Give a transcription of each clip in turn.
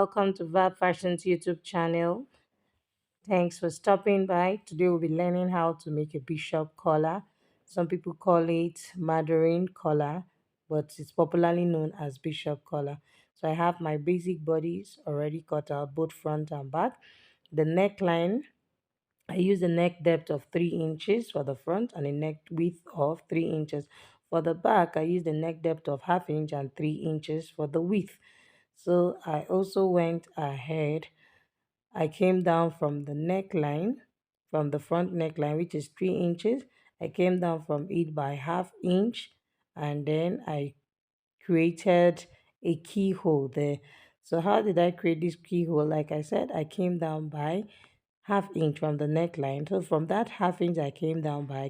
welcome to Vab Fashion's YouTube channel. Thanks for stopping by. Today we'll be learning how to make a bishop collar. Some people call it mandarin collar, but it's popularly known as bishop collar. So I have my basic bodies already cut out, both front and back. The neckline, I use a neck depth of 3 inches for the front and a neck width of 3 inches. For the back, I use the neck depth of half inch and 3 inches for the width. So I also went ahead. I came down from the neckline, from the front neckline, which is 3 inches. I came down from it by half inch, and then I created a keyhole there. So how did I create this keyhole? Like I said, I came down by half inch from the neckline. So from that half inch I came down by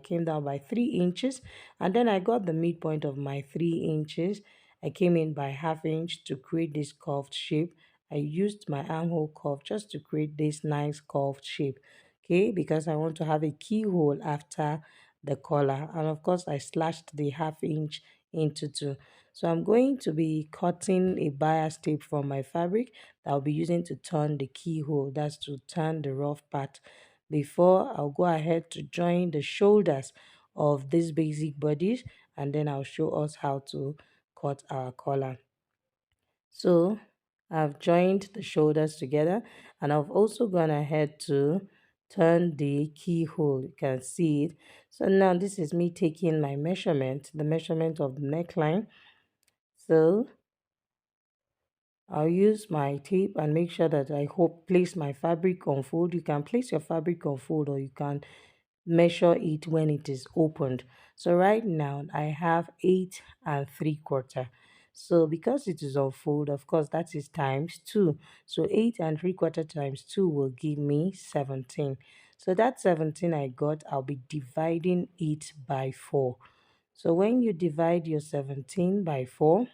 3 inches, and then I got the midpoint of my 3 inches. I came in by half inch to create this curved shape. I used my armhole curve just to create this nice curved shape, okay, because I want to have a keyhole after the collar. And of course I slashed the half inch into two. So I'm going to be cutting a bias tape from my fabric that I'll be using to turn the keyhole, that's to turn the rough part. Before I'll go ahead to join the shoulders of these basic bodies, and then I'll show us how to cut our collar. So I've joined the shoulders together, and I've also gone ahead to turn the keyhole. You can see it. So now this is me taking my measurement, the measurement of the neckline. So I'll use my tape and make sure that I hope place my fabric on fold. You can place your fabric on fold, or you can measure it when it is opened. So right now I have 8 3/4. So because it is on fold, of course that is times 2. So 8 3/4 times 2 will give me 17. So that 17 I got, I'll be dividing it by 4. So when you divide your 17 by 4,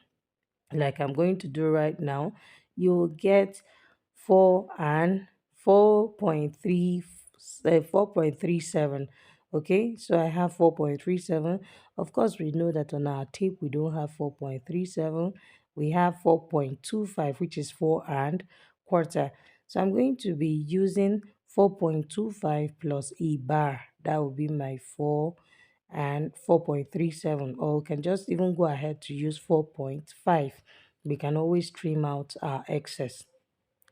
like I'm going to do right now, you will get 4 and 4.3 4.37. Okay, so I have 4.37. Of course, we know that on our tape we don't have 4.37, we have 4.25, which is 4 and quarter. So I'm going to be using 4.25 plus a bar. That will be my 4 and 4.37, or we can just even go ahead to use 4.5. We can always trim out our excess.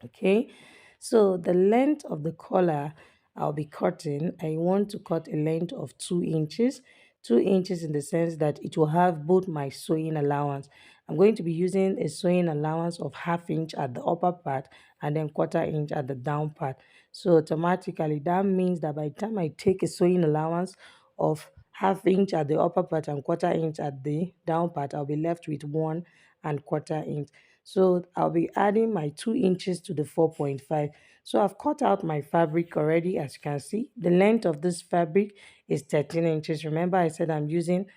Okay, so the length of the collar I'll be cutting, I want to cut a length of 2 inches. 2 inches in the sense that it will have both my sewing allowance. I'm going to be using a sewing allowance of half inch at the upper part and then quarter inch at the down part. So automatically that means that by the time I take a sewing allowance of half inch at the upper part and quarter inch at the down part, I'll be left with 1 1/4 inch. So I'll be adding my 2 inches to the 4.5. So I've cut out my fabric already, as you can see. The length of this fabric is 13 inches. Remember I said I'm using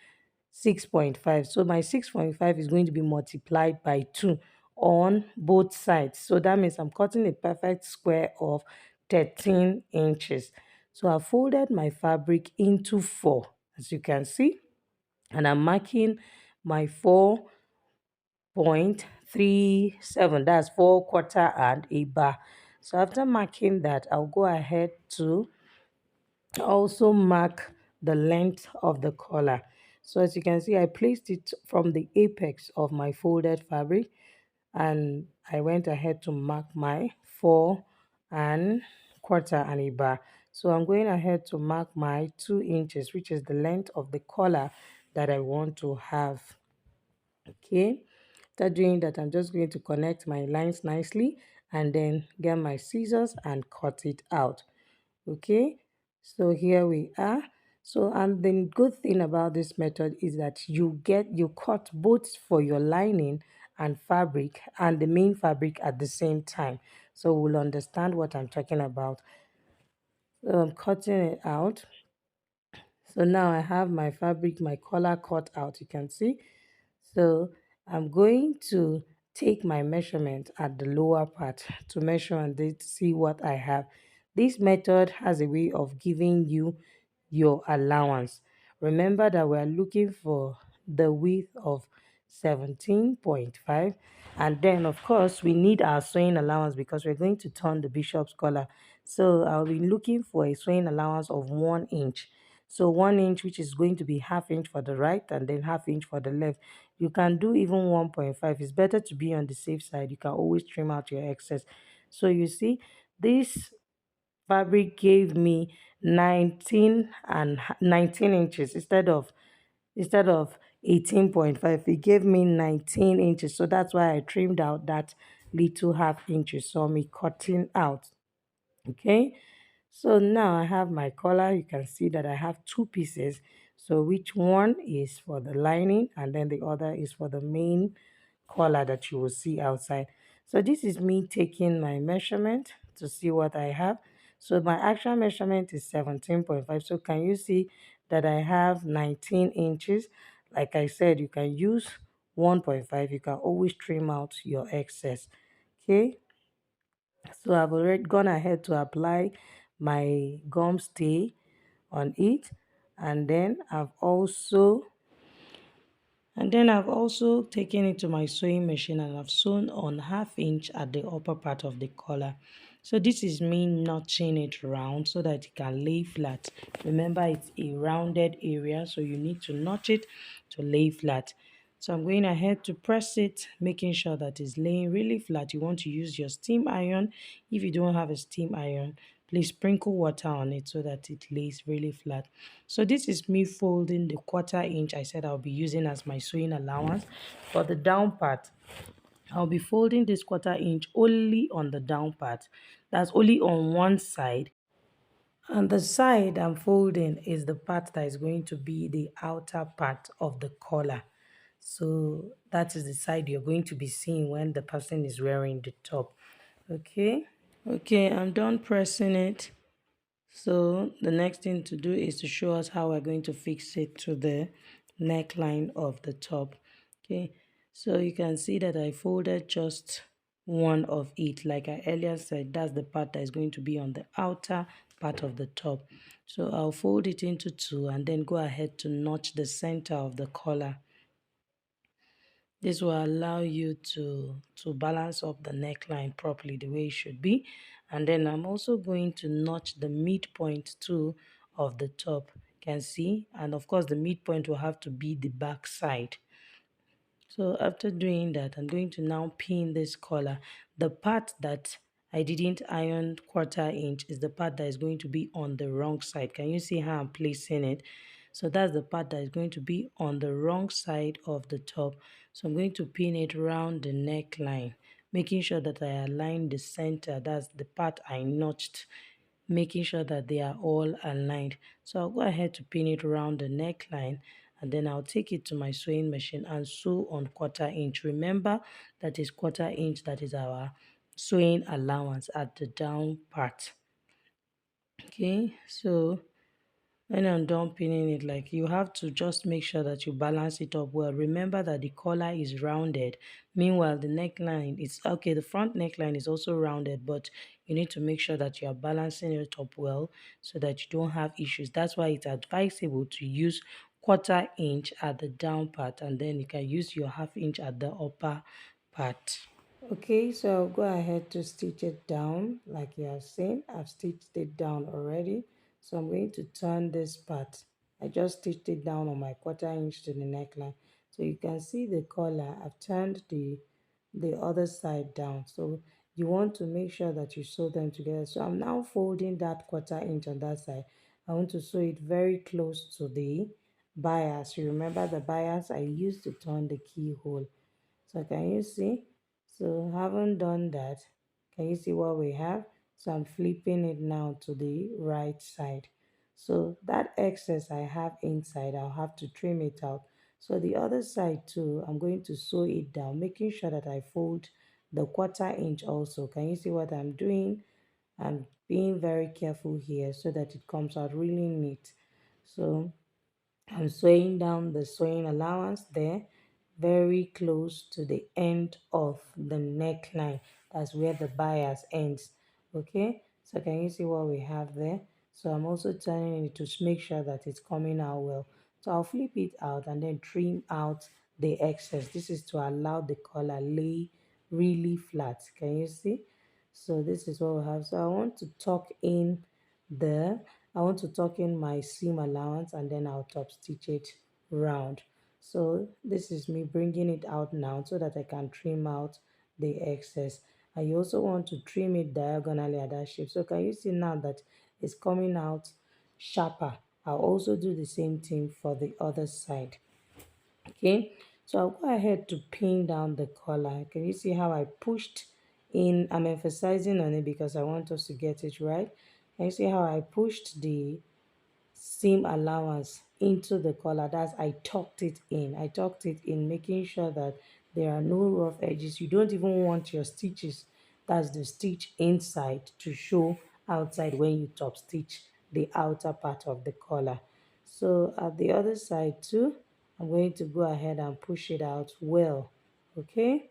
6.5. So my 6.5 is going to be multiplied by 2 on both sides. So that means I'm cutting a perfect square of 13 inches. So I folded my fabric into 4, as you can see, and I'm marking my 4.37, that's 4/4 and a bar. So after marking that, I'll go ahead to also mark the length of the collar. So as you can see, I placed it from the apex of my folded fabric, and I went ahead to mark my 4 1/4 and a bar. So I'm going ahead to mark my 2 inches, which is the length of the collar that I want to have. Okay, after doing that, I'm just going to connect my lines nicely and then get my scissors and cut it out. Okay, so here we are. So, and the good thing about this method is that you cut both for your lining and fabric and the main fabric at the same time, so we'll understand what I'm talking about. So I'm cutting it out. So now I have my fabric, my collar cut out, you can see. So I'm going to take my measurement at the lower part to measure and then see what I have. This method has a way of giving you your allowance. Remember that we're looking for the width of 17.5, And then, of course, we need our sewing allowance because we're going to turn the bishop's collar. So I'll be looking for a sewing allowance of 1 inch. So 1 inch, which is going to be half inch for the right and then half inch for the left. You can do even 1.5. It's better to be on the safe side. You can always trim out your excess. So you see, this fabric gave me 19 inches instead of 18.5. It gave me 19 inches. So that's why I trimmed out that little half inches. So me cutting out. Okay, so now I have my collar. You can see that I have two pieces. So which one is for the lining and then the other is for the main collar that you will see outside. So this is me taking my measurement to see what I have. So my actual measurement is 17.5. So can you see that I have 19 inches? Like I said, you can use 1.5. You can always trim out your excess. Okay, so I've already gone ahead to apply my gum stay on it, and then I've also taken it to my sewing machine and I've sewn on half inch at the upper part of the collar. So this is me notching it round so that it can lay flat. Remember, it's a rounded area, so you need to notch it to lay flat. So I'm going ahead to press it, making sure that it's laying really flat. You want to use your steam iron. If you don't have a steam iron, please sprinkle water on it so that it lays really flat. So this is me folding the 1/4 inch I said I'll be using as my sewing allowance. For the down part, I'll be folding this 1/4 inch only on the down part. That's only on one side. And the side I'm folding is the part that is going to be the outer part of the collar. So that is the side you're going to be seeing when the person is wearing the top. Okay. Okay, I'm done pressing it. So the next thing to do is to show us how we're going to fix it to the neckline of the top. Okay, so you can see that I folded just one of it. Like I earlier said, that's the part that is going to be on the outer part of the top. So I'll fold it into two and then go ahead to notch the center of the collar. This will allow you to balance up the neckline properly the way it should be. And then I'm also going to notch the midpoint too of the top. You can see, and of course the midpoint will have to be the back side. So after doing that, I'm going to now pin this collar. The part that I didn't iron 1/4 inch is the part that is going to be on the wrong side. Can you see how I'm placing it? So that's the part that is going to be on the wrong side of the top. So I'm going to pin it around the neckline, making sure that I align the center. That's the part I notched, making sure that they are all aligned. So I'll go ahead to pin it around the neckline and then I'll take it to my sewing machine and sew on 1/4 inch. Remember that is 1/4 inch, that is our sewing allowance at the down part. Okay, so when I'm done pinning it, like, you have to just make sure that you balance it up well. Remember that the collar is rounded. Meanwhile, the neckline is okay. The front neckline is also rounded, but you need to make sure that you are balancing it up well so that you don't have issues. That's why it's advisable to use 1/4 inch at the down part, and then you can use your half inch at the upper part. Okay, so I'll go ahead to stitch it down. Like you have seen, I've stitched it down already. So I'm going to turn this part. I just stitched it down on my 1/4 inch to the neckline. So you can see the collar. I've turned the other side down. So you want to make sure that you sew them together. So I'm now folding that 1/4 inch on that side. I want to sew it very close to the bias. You remember the bias I used to turn the keyhole. So can you see? So haven't done that. Can you see what we have? So I'm flipping it now to the right side. So that excess I have inside, I'll have to trim it out. So the other side too, I'm going to sew it down, making sure that I fold the 1/4 inch also. Can you see what I'm doing? I'm being very careful here so that it comes out really neat. So I'm sewing down the sewing allowance there, very close to the end of the neckline. That's where the bias ends. Okay, so can you see what we have there? So I'm also turning it to make sure that it's coming out well. So I'll flip it out and then trim out the excess. This is to allow the collar lay really flat. Can you see? So this is what we have. So I want to tuck in the I want to tuck in my seam allowance, and then I'll top stitch it round. So this is me bringing it out now so that I can trim out the excess. And you also want to trim it diagonally at that shape. So can you see now that it's coming out sharper? I'll also do the same thing for the other side. Okay, so I'll go ahead to pin down the collar. Can you see how I pushed in? I'm emphasizing on it because I want us to get it right. Can you see how I pushed the seam allowance into the collar? That's, I tucked it in. I tucked it in, making sure that there are no rough edges. You don't even want your stitches, that's the stitch inside, to show outside when you top stitch the outer part of the collar. So at the other side too, I'm going to go ahead and push it out well. Okay,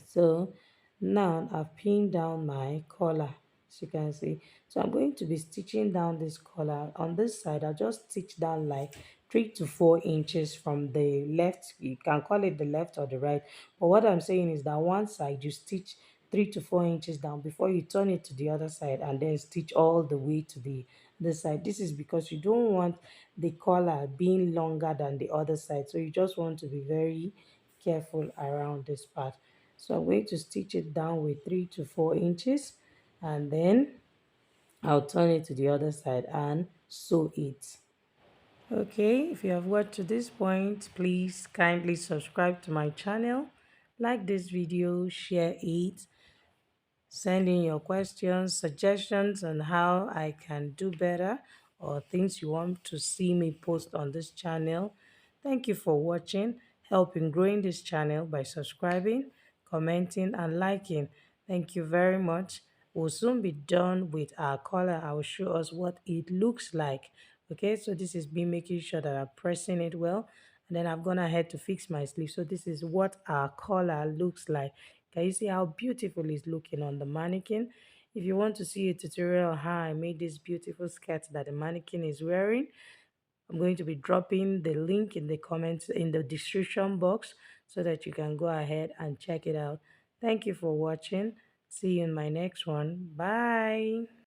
so now I've pinned down my collar, as you can see. So I'm going to be stitching down this collar. On this side, I'll just stitch down like 3 to 4 inches from the left. You can call it the left or the right, but what I'm saying is that one side you stitch 3 to 4 inches down before you turn it to the other side, and then stitch all the way to the this side. This is because you don't want the collar being longer than the other side, so you just want to be very careful around this part. So I'm going to stitch it down with 3 to 4 inches, and then I'll turn it to the other side and sew it. Okay, if you have watched to this point, please kindly subscribe to my channel, like this video, share it, send in your questions, suggestions on how I can do better, or things you want to see me post on this channel. Thank you for watching. Help in growing this channel by subscribing, commenting, and liking. Thank you very much. We'll soon be done with our collar. I will show us what it looks like. Okay, so this is me making sure that I'm pressing it well, and then I've gone ahead to fix my sleeve. So this is what our collar looks like. Can you see how beautiful it's looking on the mannequin? If you want to see a tutorial on how I made this beautiful skirt that the mannequin is wearing, I'm going to be dropping the link in the comments in the description box so that you can go ahead and check it out. Thank you for watching. See you in my next one. Bye.